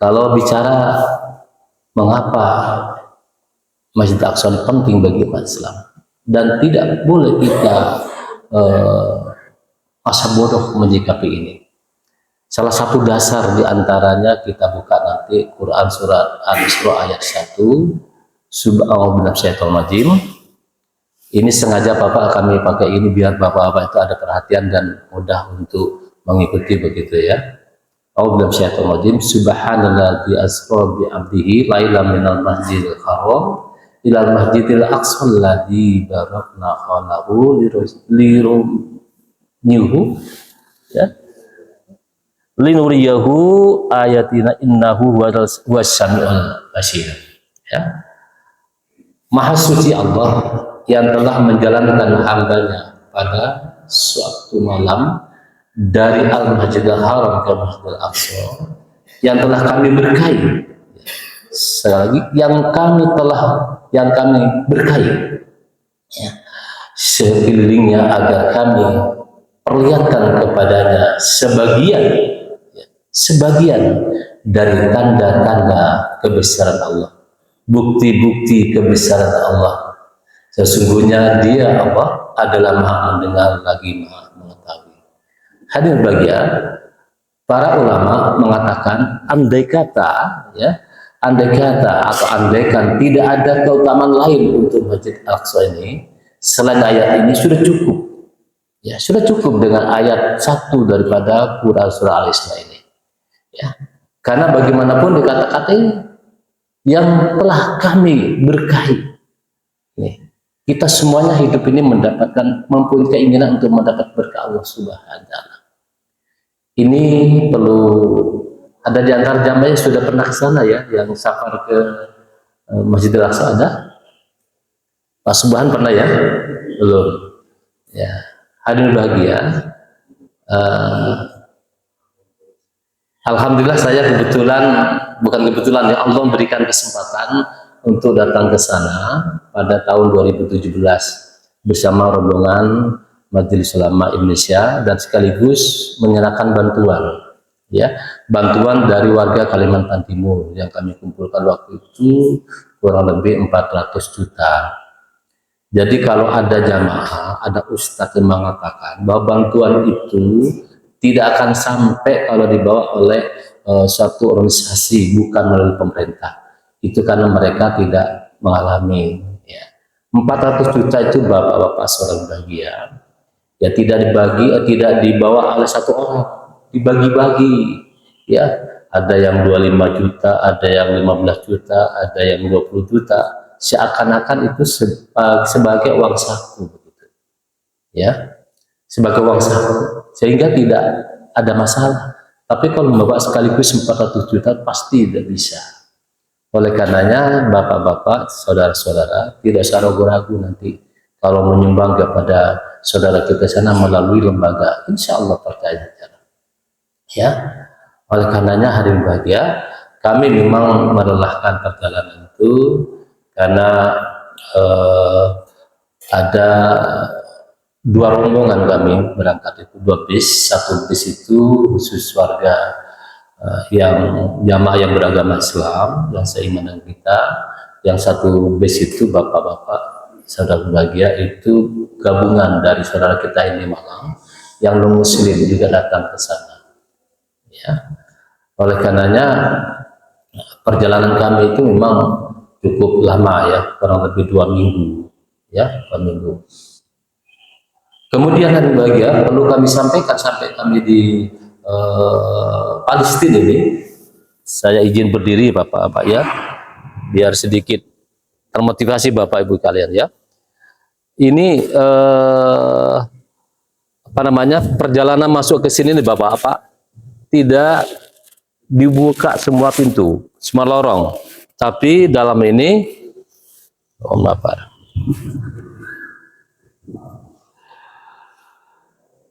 Kalau bicara mengapa Masjid Al-Aqsa penting bagi umat Islam dan tidak boleh kita masa bodoh menyikapi ini. Salah satu dasar diantaranya kita buka nanti Quran surat Al-Isra ayat 1. Subhanallah. Ini sengaja Bapak kami pakai ini biar Bapak-Bapak itu ada perhatian dan mudah untuk mengikuti begitu ya. A'udzubillahi Subhanalladzi asra bi 'abdihi lailan minal masjidil haram ilal masjidil aqsa alladzi barakna hawlahu lirunihu ya. Linuriyahu ayatina innahu huwas samiul basir ya. Maha suci Allah yang telah menjalankan hambanya pada suatu malam dari Al-Masjidil Haram ke Masjidil Aqsa yang telah kami berkahi. Sekali lagi, yang kami berkahi ya, sekelilingnya agar kami perlihatkan kepadanya sebagian dari tanda-tanda kebesaran Allah, bukti-bukti kebesaran Allah. Sesungguhnya Dia Allah adalah Maha mendengar lagi Maha mengetahui. Hadirin bagian, para ulama mengatakan andai kata atau andaikan tidak ada keutamaan lain untuk Masjid Al-Aqsa ini selain ayat ini sudah cukup. Ya, sudah cukup dengan ayat 1 daripada Quran surah Al-Isra ini. Ya. Karena bagaimanapun dikata-kata yang telah kami berkahi. Nih, kita semuanya hidup ini mempunyai keinginan untuk mendapat berkah Allah Subhanahu wa taala. Ini perlu ada di antara jamaah yang sudah pernah ke sana ya, yang safar ke Masjidil Aqsa ada? Pak Subhan pernah ya? Belum. Ya, hadirin bahagia. Alhamdulillah saya bukan kebetulan ya, Allah memberikan kesempatan untuk datang ke sana pada tahun 2017 bersama rombongan Majelis Ulama Indonesia dan sekaligus menyerahkan bantuan dari warga Kalimantan Timur yang kami kumpulkan waktu itu kurang lebih 400 juta. Jadi kalau ada jamaah, ada ustadz yang mengatakan bahwa bantuan itu tidak akan sampai kalau dibawa oleh suatu organisasi, bukan melalui pemerintah. Itu karena mereka tidak mengalami. Ya. 400 juta itu bapak-bapak seorang bahagia. Ya tidak dibawa oleh satu orang, dibagi-bagi. Ya, ada yang 25 juta, ada yang 15 juta, ada yang 20 juta. Seakan-akan itu sebagai uang saku, begitu. Ya, sebagai uang saku, sehingga tidak ada masalah. Tapi kalau membawa sekaligus 400 juta pasti tidak bisa. Oleh karenanya, bapak-bapak, saudara-saudara, tidak usah ragu-ragu nanti kalau menyumbang kepada saudara kita sana melalui lembaga, insya Allah percaya. Ya, oleh karenanya hadirin bahagia, kami memang melelahkan perjalanan itu karena ada 2 rombongan kami berangkat itu, 2 bis. Satu bis itu khusus warga yang jamaah yang beragama Islam yang seiman dengan kita. Yang satu bis itu bapak-bapak saudara bahagia itu gabungan dari saudara kita ini Malang yang non muslim juga datang ke sana. Ya. Oleh karenanya perjalanan kami itu memang cukup lama ya, kurang lebih 2 minggu ya, 2 minggu. Kemudian yang bahagia perlu kami sampaikan sampai kami di Palestina ini, saya izin berdiri bapak-bapak ya, biar sedikit termotivasi bapak ibu kalian ya. Ini perjalanan masuk ke sini nih bapak-bapak, tidak dibuka semua pintu, semua lorong, tapi dalam ini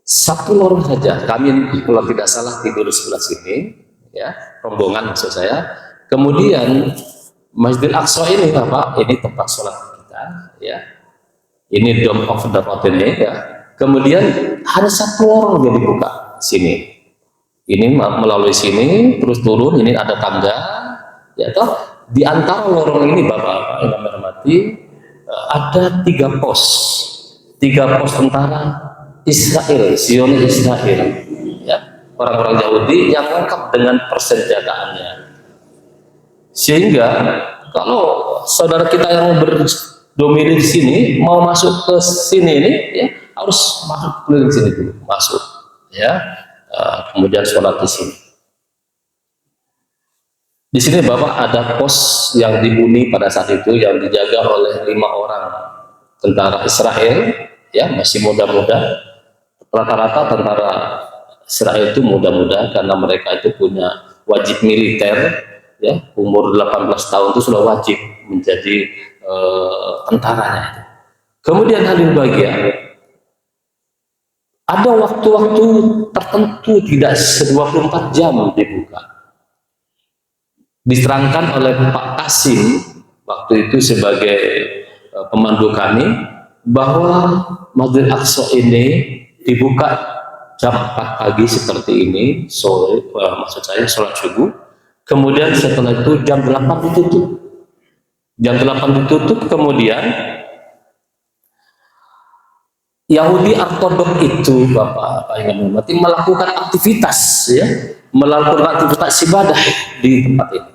satu lorong saja. Kami kalau tidak salah tidur sebelah sini, ya, rombongan maksud saya. Kemudian Masjidil Aqsa ini, Bapak, ini tempat sholat kita, ya. Ini Dome of the Rock ini, ya. Kemudian ada satu lorong yang dibuka sini. Ini melalui sini terus turun, ini ada tangga, ya toh. Di antara lorong ini Bapak-bapak yang kami hormati, ada tiga pos tentara Israel, Zionis Israel, ya, orang-orang Yahudi yang lengkap dengan persenjataannya. Sehingga kalau saudara kita yang berdomisili di sini mau masuk ke sini ini, ya harus masuk ke sini dulu, masuk, ya, kemudian sholat di sini. Di sini Bapak ada pos yang dihuni pada saat itu yang dijaga oleh 5 orang tentara Israel, ya, masih muda-muda. Rata-rata tentara Israel itu muda-muda karena mereka itu punya wajib militer, ya, umur 18 tahun itu sudah wajib menjadi tentaranya itu. Kemudian hadirin bahagia, ada waktu-waktu tertentu tidak 24 jam dibuka. Diterangkan oleh Pak Kasim waktu itu sebagai pemandu kami bahwa Masjid Aqsa ini dibuka jam 4 pagi seperti ini, sore, maksud saya sholat subuh. Kemudian setelah itu jam 8 ditutup. Jam 8 ditutup, kemudian Yahudi Ortodok itu Bapak yang hormati melakukan aktivitas, ya, melakukan aktivitas ibadah di tempat ini,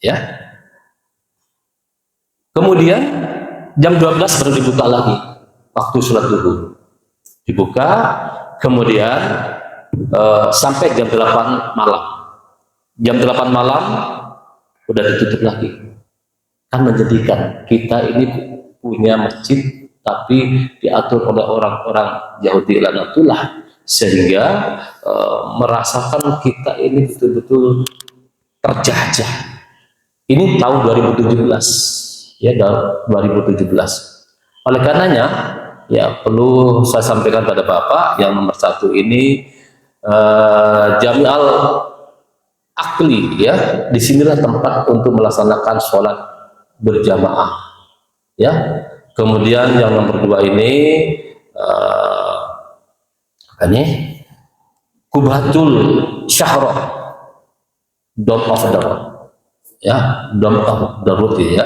ya. Kemudian jam 12 baru dibuka lagi waktu sholat zuhur, dibuka, kemudian sampai jam 8 malam. Jam 8 malam udah ditutup lagi. Kan menjadikan kita ini punya masjid tapi diatur oleh orang-orang Yahudi lanatullah, sehingga merasakan kita ini betul-betul terjajah. Ini tahun 2017, ya, 2017. Oleh karenanya, ya, perlu saya sampaikan pada Bapak yang nomor 1 ini, Jami Al Akli, ya, disinilah tempat untuk melaksanakan sholat berjamaah, ya. Kemudian yang nomor 2 ini Kubhatul Syahroh, Dome of the Road, ya, Dome of the Road, ya.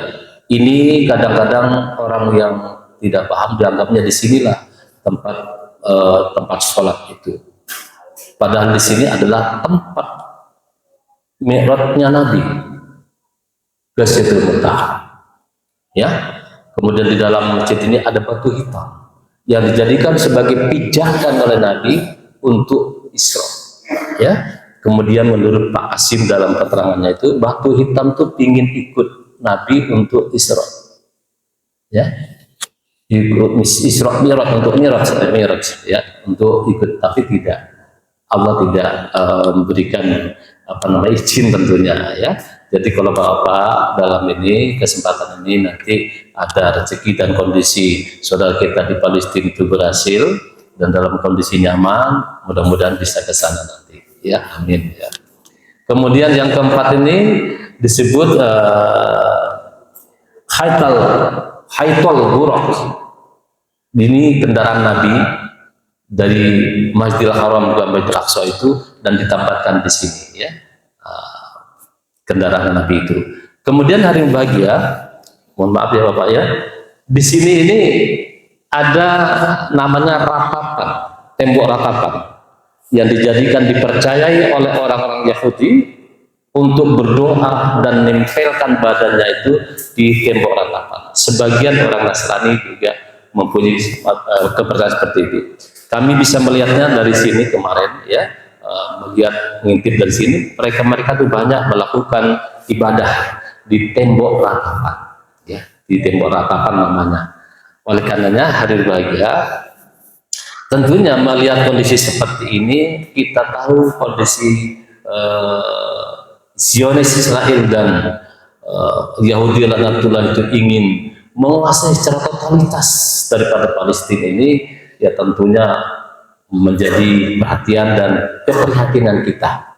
Ini kadang-kadang orang yang tidak paham dianggapnya di sinilah tempat tempat sholat itu. Padahal di sini adalah tempat mi'rajnya Nabi ke Sidratul Muntaha, ya. Kemudian di dalam masjid ini ada batu hitam yang dijadikan sebagai pijakan oleh Nabi untuk Isra, ya. Kemudian menurut Pak Asim dalam keterangannya itu, batu hitam itu ingin ikut Nabi untuk Isra, ya, ikut Isra Mi'raj, untuk Mi'raj, ya, untuk ikut, tapi tidak, Allah tidak memberikan izin tentunya, ya. Jadi kalau Bapak dalam ini kesempatan ini nanti ada rezeki dan kondisi saudara kita di Palestina itu berhasil dan dalam kondisi nyaman, mudah-mudahan bisa ke sana nanti, ya, amin, ya. Kemudian yang keempat ini disebut Haitul Buraq. Ini kendaraan Nabi dari Masjidil Haram ke Masjidil Aqsa itu dan ditempatkan di sini, ya, kendaraan Nabi itu. Kemudian hari bahagia, mohon maaf ya Bapak, ya, di sini ini ada namanya ratapan, tembok ratapan yang dijadikan dipercayai oleh orang-orang Yahudi untuk berdoa dan menempelkan badannya itu di tembok ratapan. Sebagian orang Nasrani juga mempunyai kepercayaan seperti itu. Kami bisa melihatnya dari sini kemarin, ya, melihat ngintip dari sini, mereka itu banyak melakukan ibadah di tembok ratapan, ya, di tembok ratapan namanya. Oleh karenanya hadir bahagia, tentunya melihat kondisi seperti ini, kita tahu kondisi Zionis Israel dan Yahudi lanatullah itu ingin menguasai secara totalitas daripada Palestina ini, ya tentunya menjadi perhatian dan keprihatinan kita.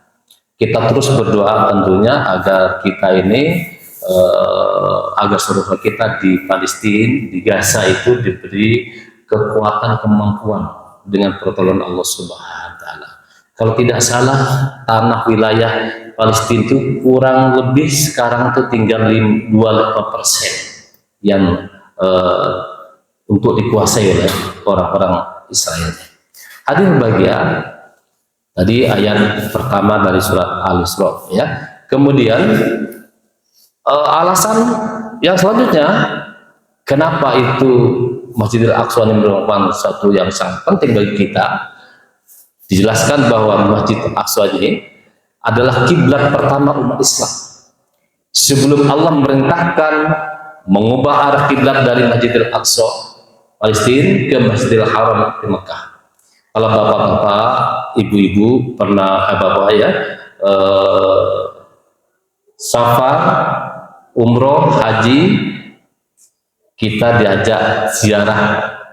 Kita terus berdoa tentunya agar kita ini agar saudara kita di Palestina, di Gaza itu diberi kekuatan, kemampuan dengan pertolongan Allah Subhanahu wa taala. Kalau tidak salah, tanah wilayah Palestina itu kurang lebih sekarang itu tinggal 25% yang untuk dikuasai oleh orang-orang Israel. Hadirin bahagia, tadi ayat pertama dari surat Al-Isra, ya. Kemudian alasan yang selanjutnya, kenapa itu Masjidil Aqsa ini merupakan satu yang sangat penting bagi kita. Dijelaskan bahwa Masjid Aqsa ini adalah kiblat pertama umat Islam. Sebelum Allah memerintahkan mengubah arah kiblat dari Masjidil Aqsa Palestina ke Masjidil Haram di Mekah. Kalau bapak-bapak, ibu-ibu pernah bapak ya safar, umroh, haji, kita diajak ziarah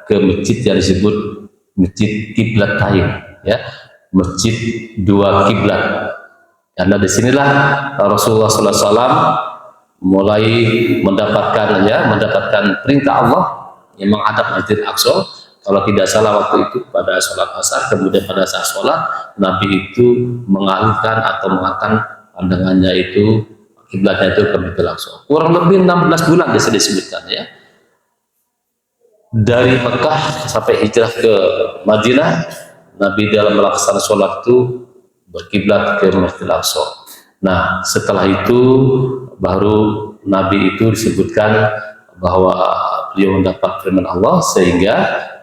ke masjid yang disebut Masjid Qiblatain, ya, masjid dua kiblat. Karena disinilah Rasulullah SAW mulai mendapatkan perintah Allah yang menghadap Masjid Aqsa. Kalau tidak salah waktu itu pada sholat asar, kemudian pada saat sholat Nabi itu mengalihkan atau mengatakan pandangannya itu kiblatnya itu ke Masjid Aqsa. Kurang lebih 16 bulan bisa disebutkan, ya. Dari Mekah sampai hijrah ke Madinah, Nabi dalam melaksanakan sholat itu berkiblat ke Masjid Aqsa. Nah, setelah itu baru Nabi itu disebutkan bahwa beliau mendapat firman Allah, sehingga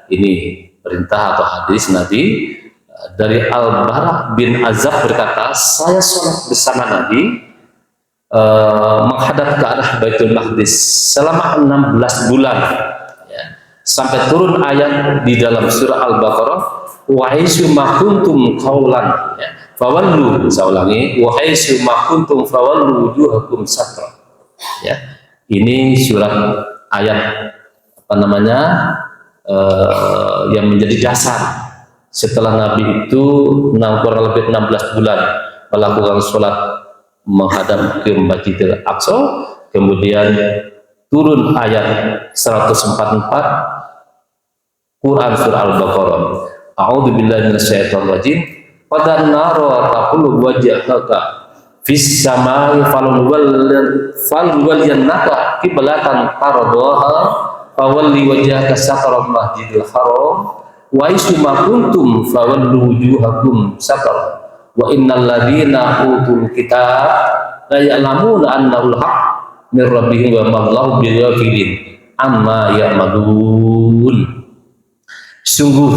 ini perintah atau hadis Nabi dari Al-Bara bin Azab berkata, saya sholat bersama Nabi menghadap ke arah Baitul Maqdis selama 16 bulan, ya, sampai turun ayat di dalam surah Al-Baqarah, wa haitsu ma kuntum qaulan, ya, fawallu, saya ulangi, wa haitsu ma kuntum fawallu wujuhakum satra, ya. Ini surat ayat apa namanya yang menjadi dasar setelah Nabi itu kurang lebih 16 bulan melakukan sholat menghadap ke Masjidil Aqsa, kemudian turun ayat 144 Quran surah Al-Baqarah, a'udzubillahi minasyaitonir rajim, qad nara taqulu wajhaka fis samai falwalliyannaka qiblatan tardaha fawalli wajhaka satral Masjidil Haram wa isma kuntum fawallu wujuhakum satara wa innal ladzina utul kitab la ya'lamuna annahu al-haq min rabbihim wa ma Allahu bighafilin amma ya'malun. Sungguh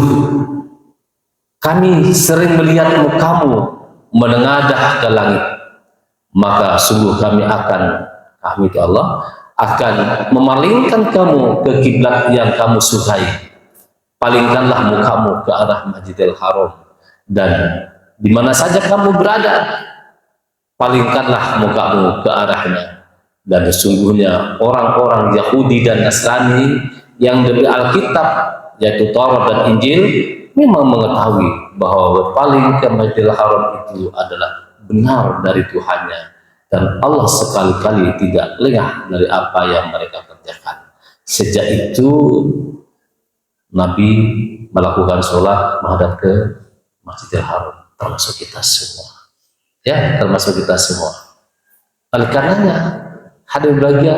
kami sering melihat mukamu menengadah ke langit, maka sungguh kami itu Allah akan memalingkan kamu ke kiblat yang kamu sukai. Palingkanlah mukamu ke arah Masjidil Haram, dan di mana saja kamu berada, palingkanlah mukamu ke arahnya. Dan sesungguhnya orang-orang Yahudi dan Nasrani yang diberi Alkitab, yaitu Taurat dan Injil, memang mengetahui bahwa berpaling ke Masjidil Haram itu adalah benar dari Tuhannya, dan Allah sekali-kali tidak lengah dari apa yang mereka kerjakan. Sejak itu Nabi melakukan sholat menghadap ke Masjidil Haram, termasuk kita semua, ya, termasuk kita semua. Oleh karenanya, hadirin bahagia,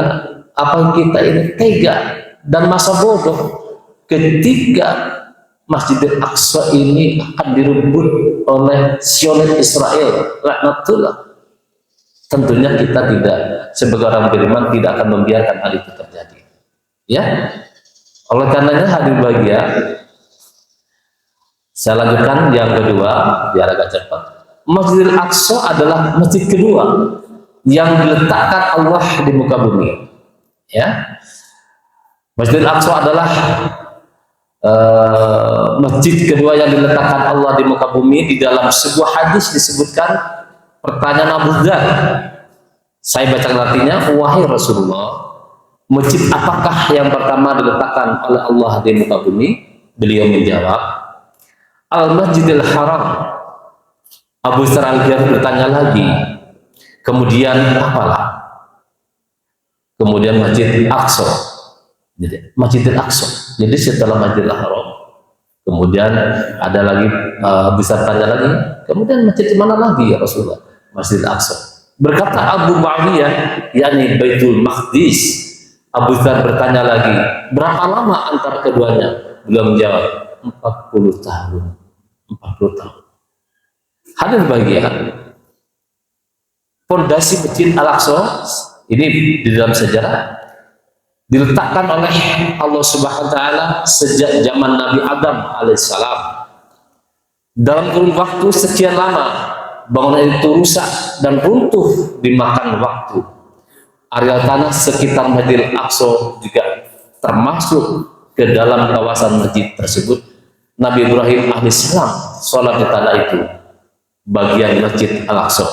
apa yang kita ini tega dan masa bodoh ketika Masjidil Aqsa ini akan direbut oleh Zionis Israel, laknatullah. Tentunya kita tidak, sebagai orang beriman, tidak akan membiarkan hal itu terjadi, ya. Oleh karenanya, hadirin bahagia, saya lanjutkan yang kedua biar agak cepat. Masjidil Aqsa adalah masjid kedua yang diletakkan Allah di muka bumi, ya. Masjidil Aqsa adalah masjid kedua yang diletakkan Allah di muka bumi. Di dalam sebuah hadis disebutkan, pertanyaan Abu Dzar, saya baca artinya, wahai Rasulullah, masjid apakah yang pertama diletakkan oleh Allah di muka bumi? Beliau menjawab, Al-Masjidil Haram. Abu Dzar bertanya lagi, kemudian apalah? Kemudian Masjid Aqsa. Jadi Masjidil Aqsa. Jadi setelah Masjidil Haram, Kemudian ada lagi bisa tanya lagi, kemudian masjid mana lagi ya Rasulullah? Masjid Al-Aqsa. Berkata Abu Muawiyah, yakni Baitul Maqdis. Abu Dzar bertanya lagi, berapa lama antara keduanya? Beliau menjawab, 40 tahun. 40 tahun. Hadir bagian fondasi Masjid Al-Aqsa ini di dalam sejarah diletakkan oleh Allah Subhanahu wa taala sejak zaman Nabi Adam alaihissalam. Dalam kurun waktu sekian lama bangunan itu rusak dan runtuh dimakan waktu. Area tanah sekitar Masjid Al-Aqsa juga termasuk ke dalam kawasan masjid tersebut. Nabi Ibrahim alaihissalam sholat di tanah itu, bagian Masjid Al-Aqsa.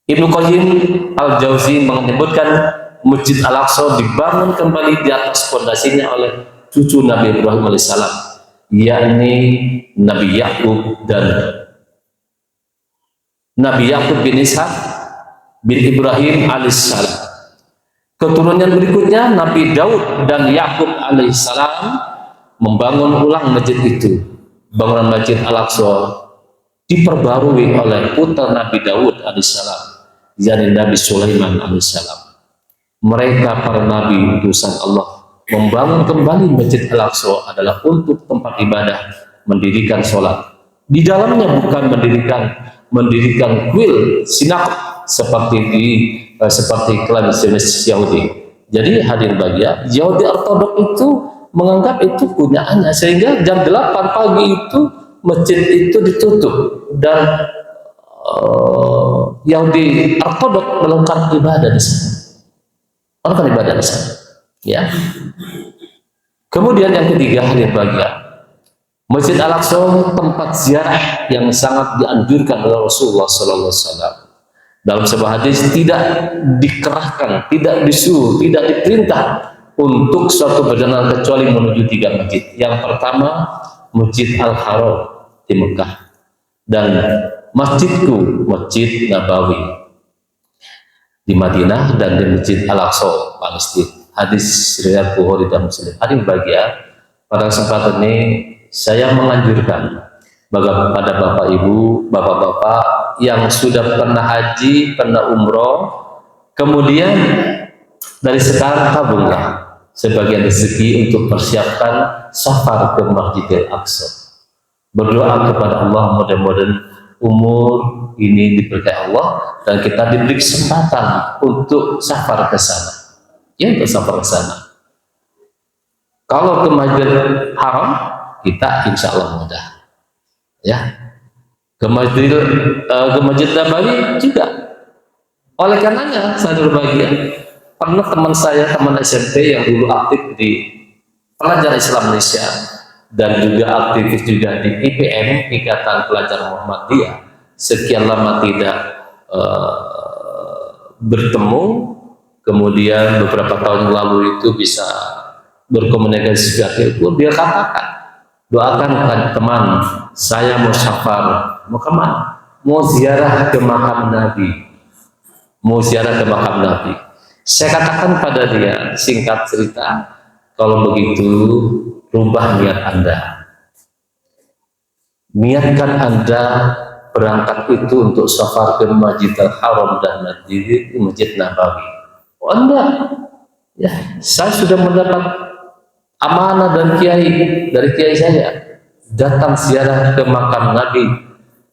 Ibnu Qayyim Al-Jauzi menyebutkan Masjid Al-Aqsa dibangun kembali di atas fondasinya oleh cucu Nabi Ibrahim alaihissalam, yakni Nabi Yakub dan Nabi Yakub bin Ishak bin Ibrahim alaihissalam. Keturunan berikutnya Nabi Daud dan Yakub alaihissalam membangun ulang masjid itu. Bangunan Masjid Al-Aqsa diperbarui oleh putra Nabi Daud alaihissalam, yakni Nabi Sulaiman alaihissalam. Mereka para nabi utusan Allah membangun kembali Masjid Al-Aqsa adalah untuk tempat ibadah, mendirikan sholat. Di dalamnya bukan mendirikan kuil sinagog seperti klaim Zionis Yahudi. Jadi hadir bagian Yahudi Ortodok itu menganggap itu punyaannya, sehingga jam 8 pagi itu masjid itu ditutup dan Yahudi Ortodok melakukan ibadah di sana. Melakukan ibadah di sana. Ya. Kemudian yang ketiga hadir bagian Masjid Al-Aqsa, tempat ziarah yang sangat dianjurkan oleh Rasulullah SAW. Dalam sebuah hadis tidak dikerahkan, tidak disuruh, tidak diperintah untuk suatu perjalanan kecuali menuju 3 masjid. Yang pertama Masjid Al-Haram di Mekah dan masjidku Masjid Nabawi di Madinah dan di Masjid Al-Aqsa Palestina. Hadis riwayat Bukhari dan Muslim. Hadis bagian pada kesempatan ini saya menganjurkan pada Bapak Ibu, Bapak-bapak yang sudah pernah haji, pernah umroh, kemudian dari sekarang tabunglah sebagian rezeki untuk persiapkan safar ke Masjidil Aqsa. Berdoa kepada Allah mudah-mudahan umur ini diberkahi Allah dan kita diberi kesempatan untuk safar ke sana. Ya, untuk safar ke sana. Kalau ke Masjidil Haram kita insya Allah mudah. Ya. Ke Masjid Nabawi juga. Oleh karenanya saya berbahagia pernah teman SMP yang dulu aktif di Pelajar Islam Malaysia dan juga aktivis juga di IPM, Ikatan Pelajar Muhammadiyah, sekian lama tidak bertemu, kemudian beberapa tahun lalu itu bisa berkomunikasi seperti itu. Dia katakan, doakan teman saya mau safar, mau kemana? Mau ziarah ke makam Nabi, mau ziarah ke makam Nabi. Saya katakan pada dia, singkat cerita, kalau begitu rubah niat Anda. Niatkan Anda berangkat itu untuk safar ke Masjidil Haram dan Masjid Nabawi. Oh enggak, ya saya sudah mendapat amanah dan dari kiai saya, datang ziarah ke makam Nabi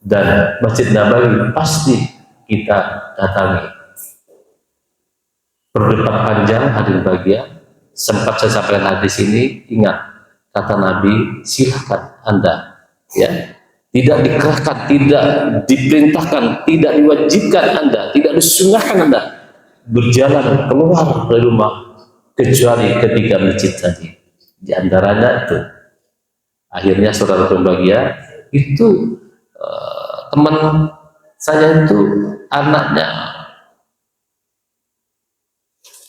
dan Masjid Nabawi pasti kita datangi. Berdebat panjang hadir bagian, sempat saya sampaikan hadis ini, ingat kata Nabi, silakan Anda, ya, tidak dikerahkan, tidak diperintahkan, tidak diwajibkan Anda, tidak disunahkan Anda berjalan keluar dari rumah kecuali ketiga masjid tadi. Di antaranya itu, akhirnya saudara pembagia itu teman saya itu anaknya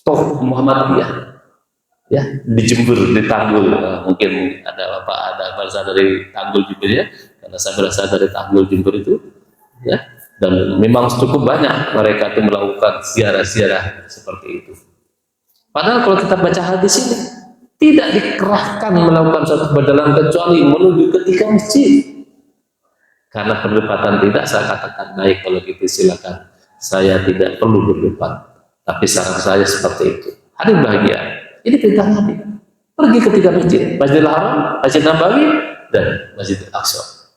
toh Muhammadiyah, ya, di Jember, di Tanggul. Mungkin ada bapak, ada bahasa dari Tanggul Jember, ya, karena saya berasal dari Tanggul Jember itu, ya, dan memang cukup banyak mereka itu melakukan ziarah-ziarah seperti itu. Padahal kalau kita baca hadis ini, tidak dikerahkan melakukan suatu perjalanan kecuali menuju ke 3 masjid. Karena perdebatan tidak, saya katakan baik kalau gitu silakan. Saya tidak perlu berdebat, tapi saran saya seperti itu. Hadirin bahagia, ini perintah Nabi. Pergi ke 3 masjid, Masjidil Haram, Masjid Nabawi, dan Masjidil Aqsa.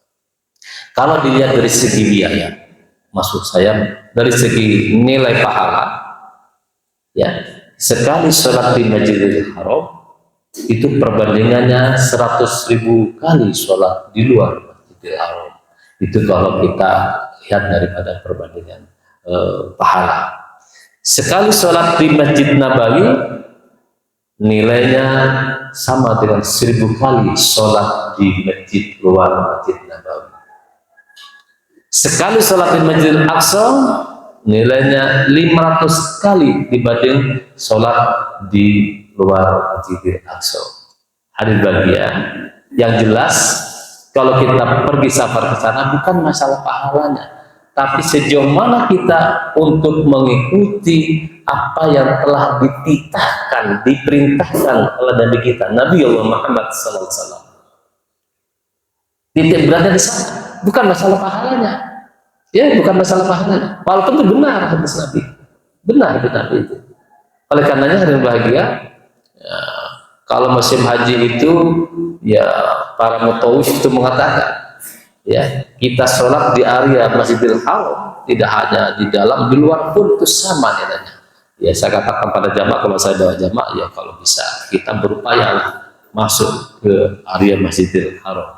Kalau dilihat dari segi biaya, maksud saya dari segi nilai pahala, ya, sekali sholat di Masjidil Haram itu perbandingannya 100.000 kali sholat di luar Masjidil Haram. Itu kalau kita lihat daripada perbandingan pahala. Sekali sholat di Masjid Nabawi nilainya sama dengan 1000 kali sholat di masjid luar Masjid Nabawi. Sekali sholat di Masjid Aqsa nilainya 500 kali dibanding sholat di luar Masjid Aqsa. Hadirin bahagia, yang jelas kalau kita pergi safar ke sana bukan masalah pahalanya, tapi sejauh mana kita untuk mengikuti apa yang telah dititahkan, diperintahkan oleh Nabi kita, Nabi Allah Muhammad SAW. Titik beratnya di sana, bukan masalah pahalanya. Ya, bukan masalah pahalanya. Walaupun itu benar hadis Nabi, benar itu Nabi itu. Oleh karenanya hadirin bahagia, ya, kalau musim haji itu, ya para mutawif itu mengatakan, ya kita sholat di area Masjidil Haram, tidak hanya di dalam, di luar pun itu sama nilainya. Ya saya katakan pada jamaah, kalau saya bawa jamaah, ya kalau bisa kita berupaya masuk ke area Masjidil Haram.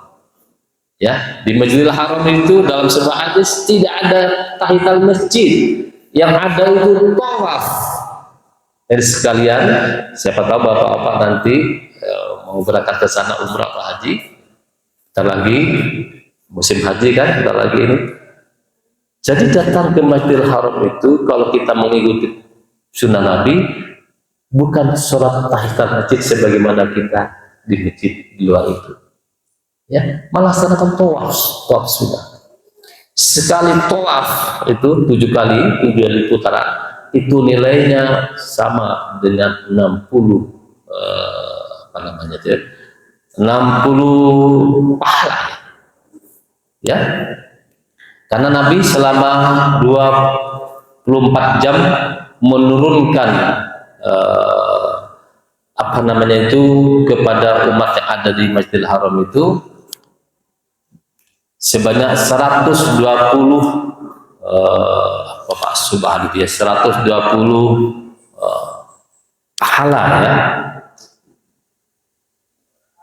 Ya, di Masjidil Haram itu dalam sebuah hadis tidak ada tahiyatul masjid, yang ada itu tawaf. Jadi sekalian, siapa tahu bapak-bapak nanti mau berangkat ke sana umrah atau haji, bentar lagi musim haji kan, bentar lagi ini. Jadi datang ke Masjidil Haram itu kalau kita mengikuti sunnah Nabi, bukan sholat tahiyatul masjid sebagaimana kita di masjid di luar itu. Ya, malah laksanakan tawaf sudah. Sekali tawaf itu 7 kali, 7 kali putaran, itu nilainya sama dengan 60 60 pahala. Ya. Karena Nabi selama 24 jam menurunkan kepada umat yang ada di Masjidil Haram itu sebanyak 120 pahala, ya.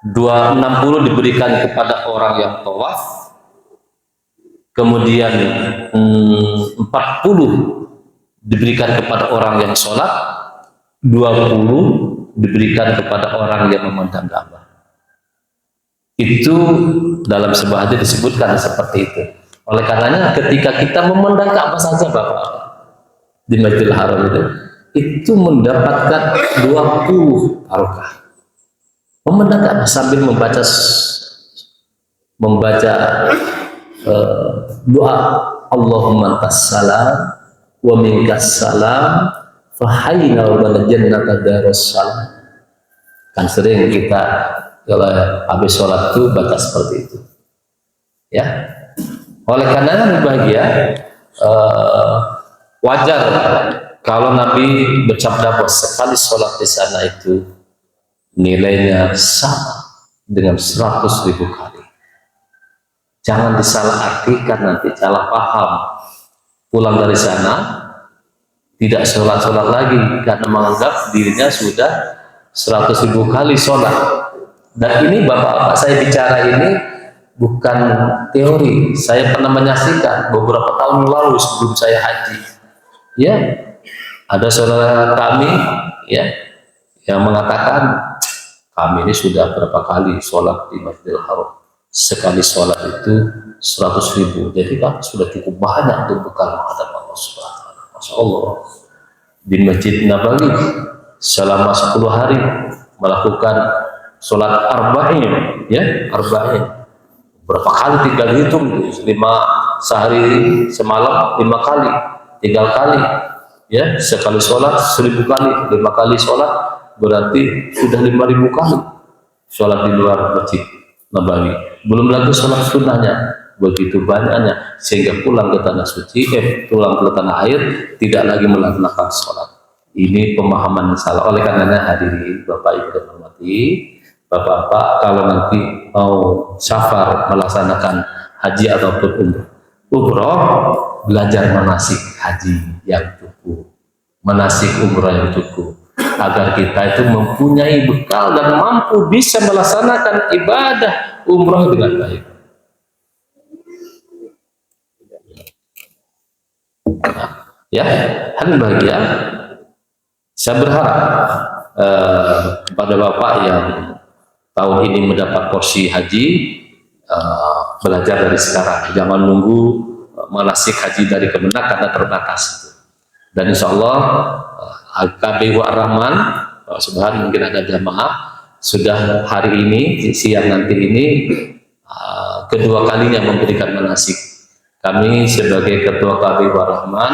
260 diberikan kepada orang yang tawaf, kemudian 40 diberikan kepada orang yang sholat, 20 diberikan kepada orang yang memandang Ka'bah. Itu dalam sebuah hadis disebutkan seperti itu. Oleh karenanya ketika kita memandang Ka'bah saja Bapak di Masjidil Haram itu mendapatkan 20 barokah. Memandang Ka'bah sambil membaca doa Allahumma antas salam wa minkas salam fahayna wa jannata darus salam. Kan sering kita kalau habis sholat itu baca seperti itu, ya. Oleh karena bahagia, wajar kalau Nabi bersabda bahwa sekali sholat di sana itu nilainya sama dengan 100.000 kali. Jangan disalahartikan, nanti salah paham. Pulang dari sana tidak sholat-sholat lagi karena menganggap dirinya sudah 100.000 kali sholat. Dan ini bapak-bapak saya bicara ini bukan teori. Saya pernah menyaksikan beberapa tahun lalu sebelum saya haji. Ya, ada saudara kami, ya, yang mengatakan kami ini sudah berapa kali sholat di Masjidil Haram. Sekali sholat itu 100.000. Jadi kan sudah cukup banyak untuk bekal menghadap Allah Subhanahu wa Ta'ala. Masya Allah. Di Masjid Nabawi selama 10 hari melakukan sholat arba'in, ya, arba'in. Berapa kali tinggal hitung, 5 sehari semalam 5 kali, 3 kali, ya, sekali sholat 1000 kali, 5 kali sholat berarti sudah 5.000 kali sholat di luar Masjid Nabawi. Belum lagi sholat sunnahnya, begitu banyaknya, sehingga pulang ke tanah suci, pulang ke tanah air, tidak lagi melaksanakan sholat. Ini pemahaman yang salah. Oleh karenanya hadirin Bapak Ibu dan hormati, Bapak-bapak kalau nanti mau safar melaksanakan haji ataupun umroh, belajar manasik haji yang cukup, manasik umroh yang cukup, agar kita itu mempunyai bekal dan mampu bisa melaksanakan ibadah umroh dengan baik. Ya, hadirin bahagia, saya berharap kepada Bapak yang tahun ini mendapat porsi haji, belajar dari sekarang, jangan nunggu manasik haji dari Kemenak karena terbatas itu. Dan insya Allah KBU Ar-Rahman Subhan, mungkin ada jamaah sudah hari ini siang nanti ini kedua kalinya memberikan manasik. Kami sebagai ketua KBU Ar-Rahman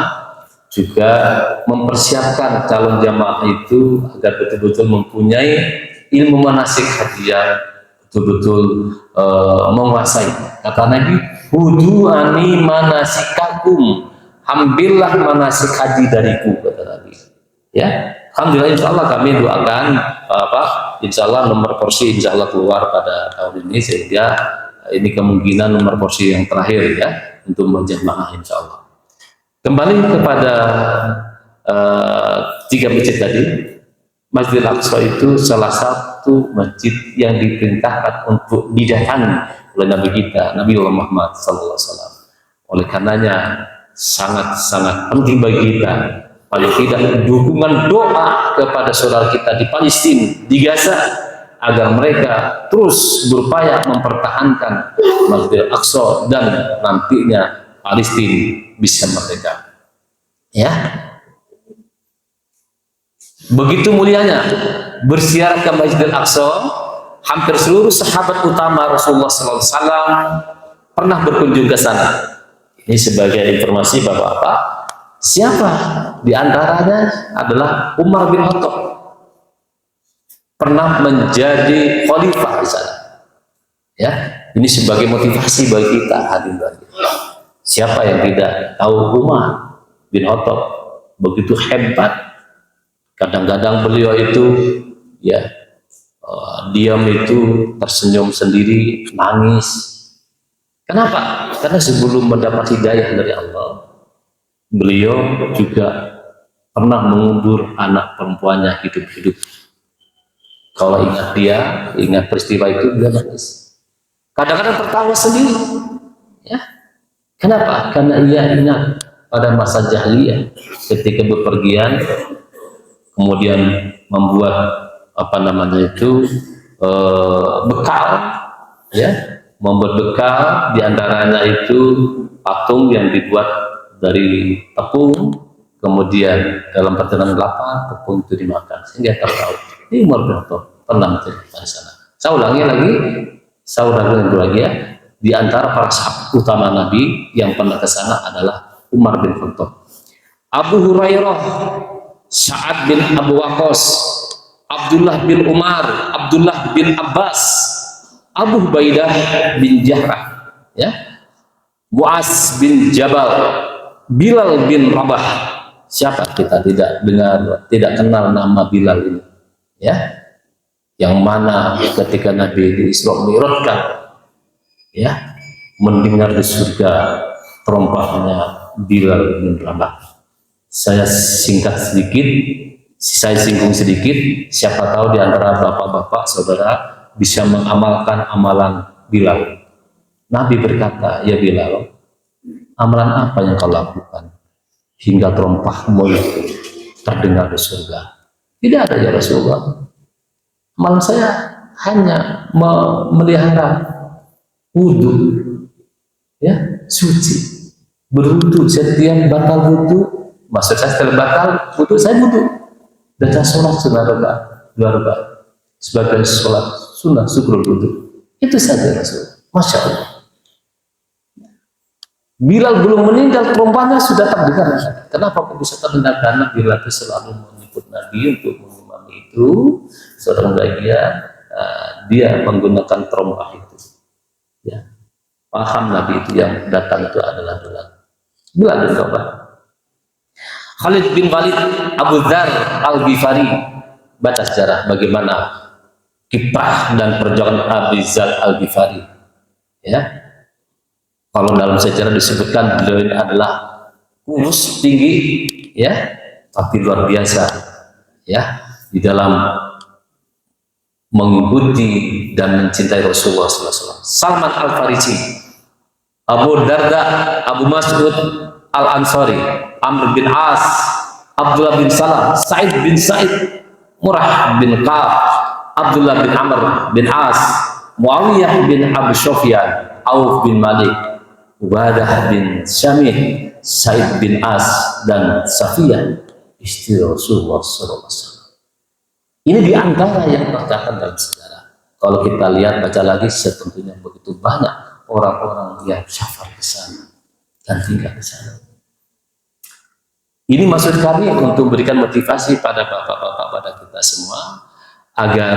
juga mempersiapkan calon jamaah itu agar betul-betul mempunyai ilmu manasik haji yang betul-betul menguasai. Kata Nabi, hudu'ani manasikakum, ambillah manasik haji dariku, kata Nabi. Ya, alhamdulillah, insya Allah kami doakan insya Allah nomor porsi insya Allah keluar pada tahun ini, sehingga ini kemungkinan nomor porsi yang terakhir ya untuk menjamaah insya Allah. Kembali kepada 3 masjid tadi, Masjidil Aqsa itu salah satu masjid yang diperintahkan untuk didatangi oleh Nabi kita, Nabi Muhammad SAW. Oleh karenanya sangat-sangat penting bagi kita, paling tidak dukungan doa kepada saudara kita di Palestina, di Gaza, agar mereka terus berupaya mempertahankan Masjidil Aqsa dan nantinya Palestina bisa merdeka. Ya, begitu mulianya berziarah ke Masjidil Aqsa. Hampir seluruh sahabat utama Rasulullah SAW pernah berkunjung ke sana. Ini sebagai informasi Bapak-bapak, siapa di antaranya adalah Umar bin Khattab, pernah menjadi khalifah di sana. Ya, ini sebagai motivasi bagi kita hadirin. Siapa yang tidak tahu Umar bin Khattab begitu hebat? Kadang-kadang beliau itu ya diam itu tersenyum sendiri, nangis. Kenapa? Karena sebelum mendapat hidayah dari Allah, beliau juga pernah mengubur anak perempuannya hidup-hidup. Kalau ingat peristiwa itu, dia nangis. Kadang-kadang tertawa sendiri. Ya, kenapa? Karena ia ingat pada masa jahiliyah ketika bepergian, kemudian membuat bekal, ya, membuat bekal, diantaranya itu patung yang dibuat dari tepung, kemudian dalam perjalanan lapar tepung itu dimakan sehingga tertawa. Ini Umar bin Khattab pernah menceritakan di sana. Saya ulangi lagi ya. Di antara para sahabat utama Nabi yang pernah ke sana adalah Umar bin Khattab, Abu Hurairah, Sa'ad bin Abu Waqqas, Abdullah bin Umar, Abdullah bin Abbas, Abu Ubaidah bin Jarrah, ya, Mu'az bin Jabal, Bilal bin Rabah. Siapa kita tidak dengar, tidak kenal nama Bilal ini, ya, yang mana ketika Nabi di Isra Mi'rajkan, ya, mendengar di surga terompahnya Bilal bin Rabah. Saya singgung sedikit, siapa tahu di antara bapak-bapak saudara bisa mengamalkan amalan Bilal. Nabi berkata, ya Bilal, amalan apa yang kau lakukan hingga terompahmu terdengar di surga? Tidak ada ya Rasulullah. Amalan saya hanya memelihara wudhu, ya, suci, berwudhu setiap batal wudhu. Maksud saya setelah batal wudhu, saya wudhu dan saya sholat sunnah rakaat sebagai sholat sunnah syukur wudhu. Itu saja Rasul. Masya Allah. Bilal belum meninggal, terompahnya sudah terdengar. Kenapa kok bisa terdengar? Karena Bilal itu selalu menyebut Nabi untuk mengimami itu seorang bagian dia menggunakan terompah itu. Ya, paham Nabi itu yang datang itu adalah bulan Dzulhijjah. Khalid bin Walid Abu Dzar Al-Ghifari, baca sejarah bagaimana kiprah dan perjuangan Abu Dzar Al-Ghifari. Ya, kalau dalam sejarah disebutkan beliau ini adalah kurus, tinggi, ya, tapi luar biasa, ya, di dalam mengikuti dan mencintai Rasulullah SAW. Salman Al-Farisi, Abu Darda, Abu Mas'ud Al-Ansari, Amr bin As, Abdullah bin Salam, Sa'id bin Sa'id, Murrah bin Ka'ab, Abdullah bin Amr bin As, Muawiyah bin Abu Sufyan, Auf bin Malik, Ubadah bin Syamih, Sa'id bin As, dan Safiyah istri Rasulullah SAW. Ini diantara yang tercatat dalam sejarah. Kalau kita lihat baca lagi, tentunya begitu banyak orang-orang yang safar ke sana dan tinggal di sana. Ini maksud kami untuk berikan motivasi pada bapak-bapak, pada kita semua agar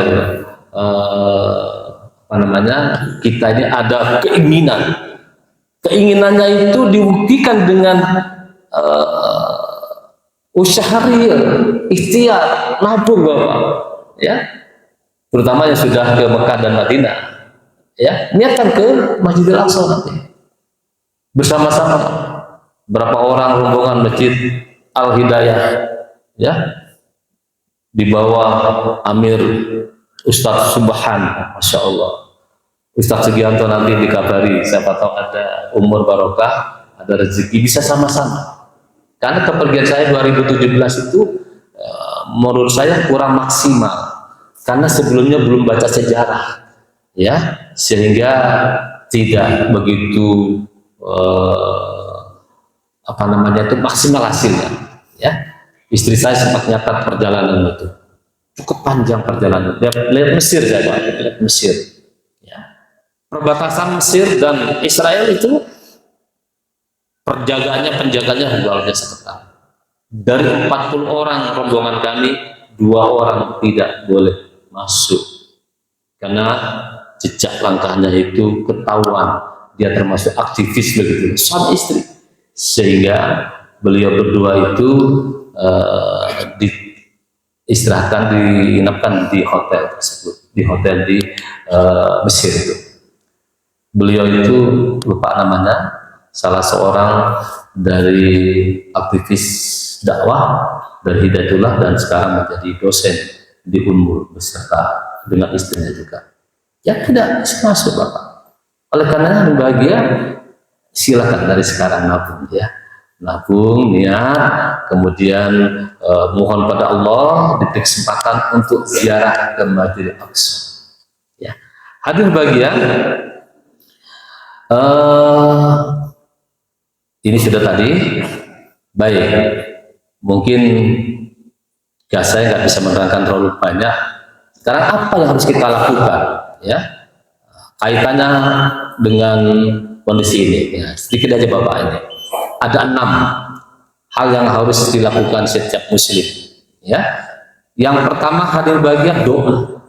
kita ini ada keinginan. Keinginannya itu dibuktikan dengan usaha real, ikhtiar, nabung bapak, ya, terutama yang sudah ke Mekah dan Madinah, ya, niatkan ke Masjidil Aqsa nanti bersama-sama. Berapa orang rombongan Masjid Al-Hidayah, ya, di bawah Amir Ustadz Subhan, Masya Allah, Ustadz Sugianto nanti dikabari, siapa tahu ada umur barokah, ada rezeki, bisa sama-sama. Karena kepergian saya 2017 itu menurut saya kurang maksimal, karena sebelumnya belum baca sejarah, ya, sehingga tidak begitu maksimal hasilnya, ya. Istri saya sempat nyatat perjalanan itu cukup panjang perjalanan. Lihat Mesir, saya lihat Mesir, ya. Perbatasan Mesir dan Israel itu penjaganya luar biasa ketat. Dari 40 orang rombongan kami, 2 orang tidak boleh masuk karena jejak langkahnya itu ketahuan, dia termasuk aktivis begitu, suami istri, sehingga beliau berdua itu diinapkan di hotel tersebut, di hotel di Mesir itu. Beliau itu lupa namanya, salah seorang dari aktivis dakwah dari Hidayatullah dan sekarang menjadi dosen di Unmul beserta dengan istrinya juga. Ya tidak masuk bapak. Oleh karena bahagia, silakan dari sekarang nabung, ya, nabung, niat, kemudian mohon pada Allah diberi kesempatan untuk ziarah ke Masjidil Aqsa. Ya, hadir bahagia. Ini sudah tadi, baik. Mungkin saya nggak bisa menerangkan terlalu banyak. Sekarang apa yang harus kita lakukan, ya? Kaitannya dengan kondisi ini, ya. Sedikit aja bapak ini. Ada 6 hal yang harus dilakukan setiap muslim, ya. Yang pertama, hadir bahagia, doa.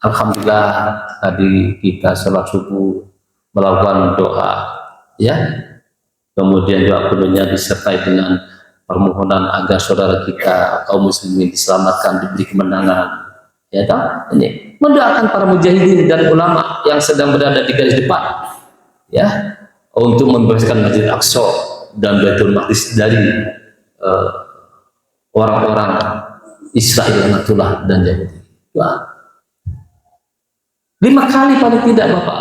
Alhamdulillah tadi kita sholat subuh melakukan doa, ya. Kemudian doa penuhnya disertai dengan permohonan agar saudara kita kaum muslimin diselamatkan, diberi kemenangan, ya tak? Ini mendoakan para mujahidin dan ulama yang sedang berada di garis depan, ya, untuk membebaskan Masjid Aqsa dan Baitul Maqdis dari orang-orang Israel, Natullah dan Yahudi. Doa 5 kali paling tidak bapak,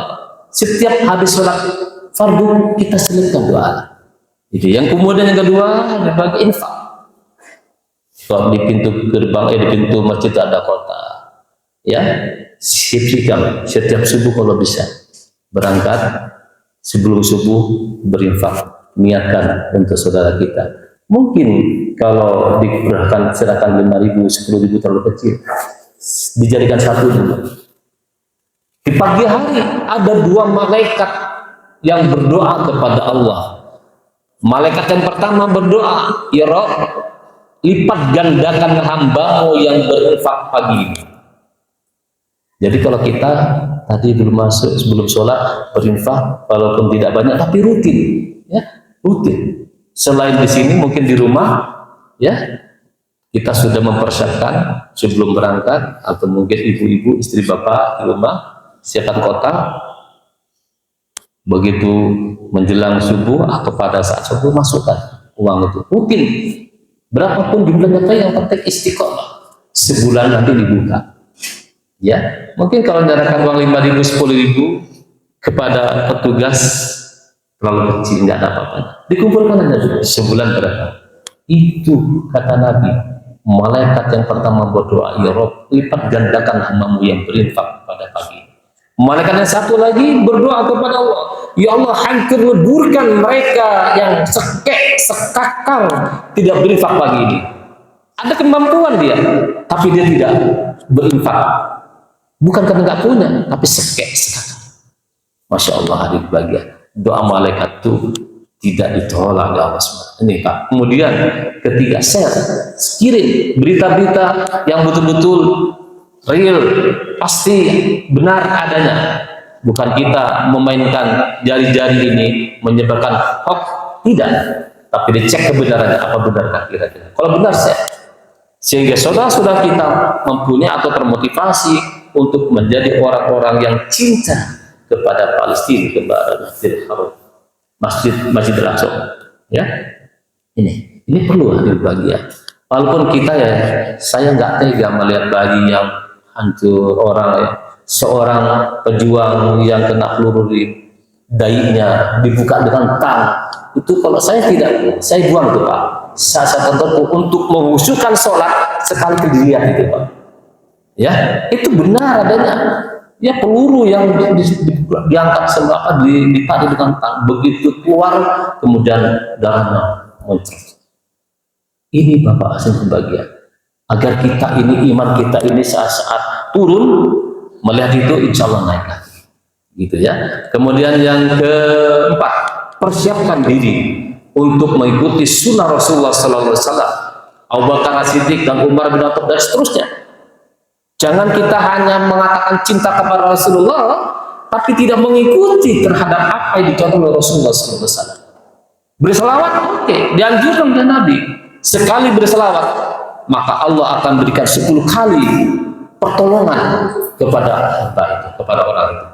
setiap habis sholat fardu kita selipkan doa. Itu yang kemudian yang kedua, berbagi infak. Kalau di pintu gerbang, di pintu masjid ada kota, ya, setiap subuh kalau bisa berangkat sebelum subuh berinfak, niatkan untuk saudara kita. Mungkin kalau dikerahkan serahkan 5.000, 10.000 terlalu kecil, dijadikan 1 dulu. Di pagi hari ada 2 malaikat yang berdoa kepada Allah. Malaikat yang pertama berdoa, ya Rabb, lipat gandakan hambamu yang berinfak pagi ini. Jadi kalau kita tadi belum masuk, sebelum sholat berinfak, walaupun tidak banyak tapi rutin, ya rutin. Selain di sini mungkin di rumah, ya kita sudah mempersiapkan sebelum berangkat, atau mungkin ibu-ibu, istri bapak di rumah siapkan kotak. Begitu menjelang subuh atau pada saat subuh masukkan uang itu rutin. Berapapun jumlahnya, yang penting istiqomah. Sebulan nanti dibuka. Ya, mungkin kalau menyerahkan uang 5.000, 10.000 kepada petugas terlalu kecil, nggak ada apa-apa. Dikumpulkan aja sebulan berapa? Itu kata Nabi, malaikat yang pertama berdoa, ya Rob, lipat gandakan hambamu yang berinfak pada pagi. Malaikat yang satu lagi berdoa kepada Allah, ya Allah, hancur leburkan mereka yang sekakal tidak berinfak pagi ini. Ada kemampuan dia, tapi dia tidak berinfak. Bukan karena nggak punya, tapi sekakal. Masya Allah, hadir bahagia. Doa malaikat itu tidak ditolak oleh Allah SWT. Ini Pak. Kemudian ketiga, share, kirim berita-berita yang betul-betul real, pasti benar adanya. Bukan kita memainkan jari-jari ini menyebarkan hoax, tidak. Tapi dicek kebenarannya, apa benarkah kira-kira. Kalau benar, share. Sehingga saudara-saudara kita mempunyai atau termotivasi untuk menjadi orang-orang yang cinta kepada Palestina, kepada Masjidil Haram, Masjidil Aqsa. Ya, ini perlu hadir bahagia. Walaupun kita ya, saya nggak tega melihat bayi yang hancur, orang ya, seorang pejuang yang kena peluru di dahinya dibuka dengan tang. Itu kalau saya tidak, saya buang itu Pak. Saya tonton untuk menghususkan sholat sekali dilihat itu Pak. Ya, itu benar adanya. Ya, peluru yang diangkat semua dipadu dengan tang, begitu keluar kemudian darahnya muncul. Ini Bapak asing kebahagiaan. Agar kita ini, iman kita ini saat-saat turun melihat itu, insya Allah naik lagi. Gitu ya. Kemudian yang keempat, persiapkan diri untuk mengikuti sunnah Rasulullah Sallallahu Alaihi Wasallam, Abu Bakar As-Siddiq dan Umar bin Khattab dan seterusnya. Jangan kita hanya mengatakan cinta kepada Rasulullah, tapi tidak mengikuti terhadap apa yang dicontoh oleh Rasulullah Sallallahu Alaihi Wasallam. Berselawat, oke, dianjurkan oleh Nabi. Sekali berselawat, maka Allah akan berikan 10 kali pertolongan kepada hamba itu, kepada orang itu.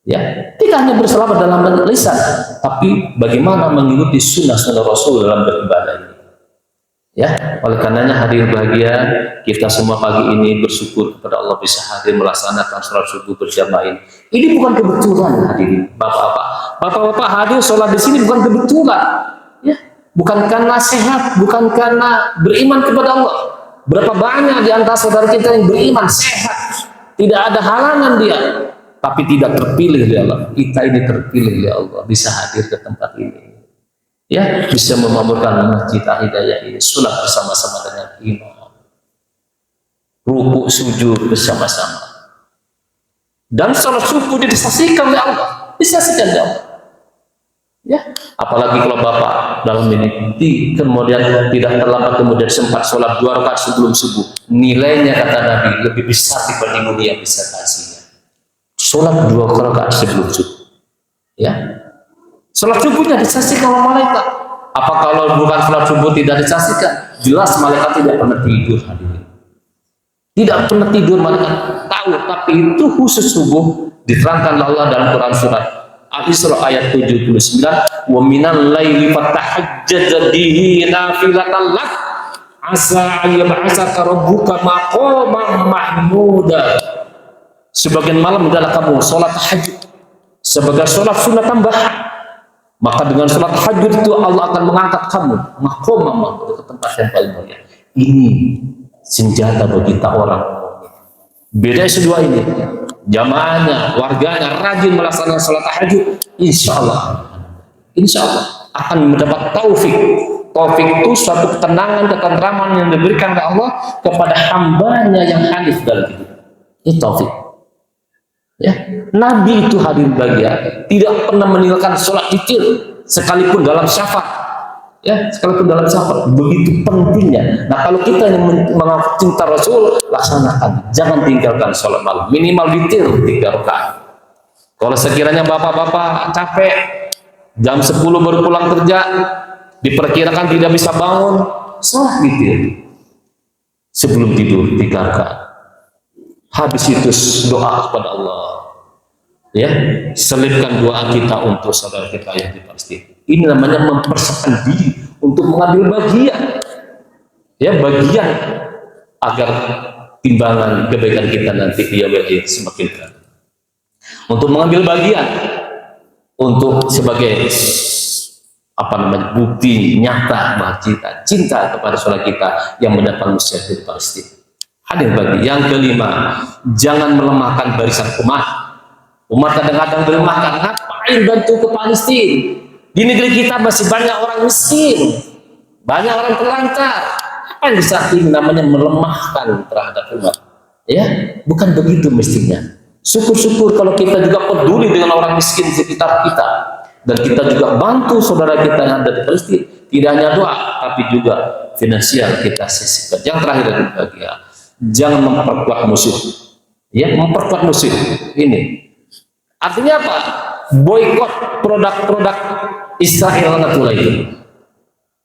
Ya, tidak hanya berselawat dalam lisan, tapi bagaimana mengikuti sunnah-sunnah Rasul dalam beribadah ini. Ya, oleh karenanya hadir bahagia, kita semua pagi ini bersyukur kepada Allah bisa hadir melaksanakan sholat subuh berjamaah ini. Ini bukan kebetulan hadirin, bapak-bapak hadir sholat di sini bukan kebetulan, ya, bukan karena sehat, bukan karena beriman kepada Allah. Berapa banyak di antara saudara kita yang beriman sehat, tidak ada halangan dia, tapi tidak terpilih oleh Allah. Kita ini terpilih oleh Allah, bisa hadir ke tempat ini. Ya, bisa memakmurkan masjid Hidayah ini, sholat bersama-sama dengan imam, rukuk sujud bersama-sama, dan sholat subuh disaksikan oleh Allah, disaksikan oleh Allah. Ya, apalagi kalau bapak dalam ini kemudian tidak terlambat, kemudian sempat sholat 2 rakaat sebelum subuh, nilainya kata Nabi lebih besar dibanding dunia bisa kasihnya. Sholat 2 rakaat sebelum subuh. Ya. Sholat subuhnya disaksikan oleh malaikat. Apa kalau bukan sholat subuh tidak disaksikan? Jelas malaikat tidak pernah tidur hadirin. Tidak pernah tidur malaikat. Tahu, tapi itu khusus subuh diterangkan Allah dalam Quran surat Al-Isra ayat 79. Wa minal laili fatahajjad bihi nafilatan lak asa ayyab'asaka rabbuka maqaman mahmuda. Sebagian malam adalah kamu sholat tahajud sebagai sholat sunnah tambahan. Maka dengan sholat tahajud itu Allah akan mengangkat kamu maqamah ke tempat yang paling mulia. Ini senjata bagi kita orang. Beda kedua ini, jamaahnya, warganya rajin melaksanakan sholat tahajud, insya Allah akan mendapat taufik. Taufik itu suatu ketenangan, ketentraman yang diberikan oleh Allah kepada hambanya yang hanif dalam hidup. Ini taufik. Ya, Nabi itu hadir bahagia, tidak pernah meninggalkan sholat witir sekalipun dalam syafaq. Ya, sekalipun dalam safar, begitu pentingnya. Nah, kalau kita yang mengaku cinta Rasul, laksanakan. Jangan tinggalkan sholat malam. Minimal witir 3 rakaat. Kalau sekiranya bapak-bapak capek, jam 10 baru pulang kerja, diperkirakan tidak bisa bangun, sholat witir. Sebelum tidur 3 rakaat. Habis itu doa kepada Allah. Ya, selipkan doa kita untuk saudara kita yang di Palestina. Ini namanya mempersiapkan diri untuk mengambil bagian, ya, bagian agar timbangan kebaikan kita nanti dia semakin berat. Untuk mengambil bagian, untuk sebagai apa namanya bukti nyata bahwa kita cinta kepada saudara kita yang mendapat musibah di Palestina. Hadir bagi yang kelima, jangan melemahkan barisan umat. Umat kadang-kadang melemahkan, ngapain bantu ke Palestina? Di negeri kita masih banyak orang miskin, banyak orang terlantar. Apa yang bisa ini namanya melemahkan terhadap umat? Ya, bukan begitu mestinya. Syukur-syukur kalau kita juga peduli dengan orang miskin di sekitar kita, dan kita juga bantu saudara kita yang ada di Palestina. Tidak hanya doa, tapi juga finansial kita sisihkan. Yang terakhir lagi, ya, jangan memperkuat musuh. Ya, memperkuat musuh. Ini artinya apa? Boikot produk-produk Israel Natuna itu.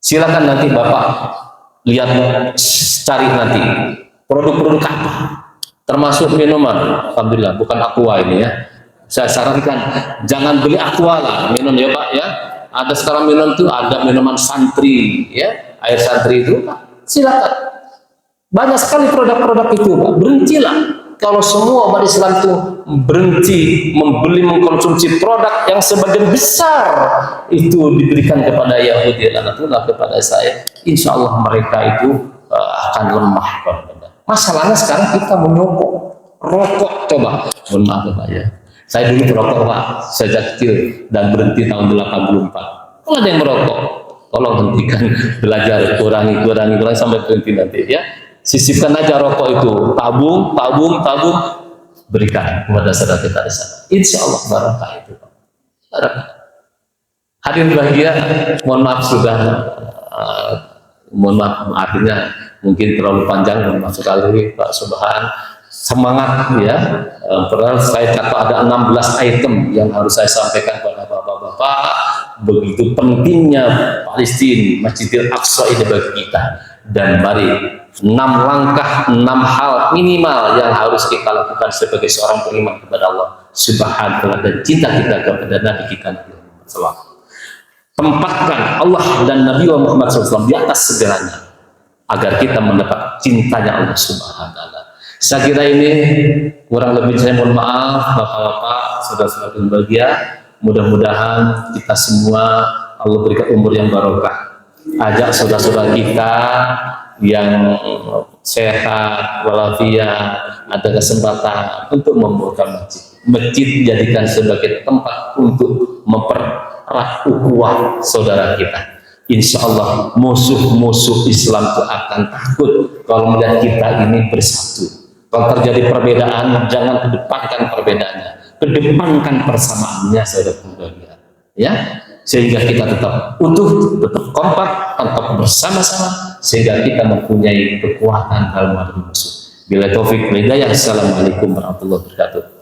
Silakan nanti Bapak lihat, cari nanti produk-produk apa, termasuk minuman. Alhamdulillah bukan aqua ini ya. Saya sarankan jangan beli aqua lah, minum ya Pak ya. Ada sekarang minum itu ada minuman santri ya, air santri itu. Silakan. Banyak sekali produk-produk itu Pak. Berhentilah. Kalau semua umat Islam itu berhenti membeli, mengkonsumsi produk yang sebagian besar itu diberikan kepada Yahudi dan Natuna kepada saya, insya Allah mereka itu akan lemah. Masalahnya sekarang kita menyokok rokok. Coba, mohon maaf Pak ya, saya dulu merokok Pak sejak kecil dan berhenti tahun 84. Kalau ada yang merokok, tolong hentikan, belajar, kurangi sampai berhenti nanti ya. Sisipkan aja rokok itu, tabung, berikan kepada saudara kita di sana. Insya Allah barakah itu. Barakah. Hadirin bahagia, mohon maaf sudah, mohon maaf artinya mungkin terlalu panjang, mohon maaf sekali Pak Subhan. Semangat ya, padahal saya catat ada 16 item yang harus saya sampaikan kepada bapak-bapak. Begitu pentingnya Palestina, Masjidil Aqsa ini bagi kita. Dan mari 6 langkah, 6 hal minimal yang harus kita lakukan sebagai seorang beriman kepada Allah Subhanahu wa ta'ala dan cinta kita kepada Nabi kita Nabi Muhammad SAW. Tempatkan Allah dan Nabi Muhammad SAW di atas segalanya agar kita mendapat cintanya Allah Subhanahu wa ta'ala. Saya kira ini kurang lebih, saya mohon maaf bapak-bapak, saudara-saudara yang berbahagia. Mudah-mudahan kita semua Allah berikan umur yang barokah. Ajak saudara-saudara kita yang sehat walafiat ada kesempatan untuk membuka masjid jadikan sebagai tempat untuk mempererat ukhuwah saudara kita. Insya Allah musuh-musuh Islam itu akan takut kalau melihat kita ini bersatu. Kalau terjadi perbedaan, jangan kedepankan perbedaannya, kedepankan persamaannya saudara-saudara ya, sehingga kita tetap utuh, tetap kompak, tetap bersama-sama, sehingga kita mempunyai kekuatan dalam menghadapi musuh. Bila taufik hidayah, assalamualaikum warahmatullahi wabarakatuh.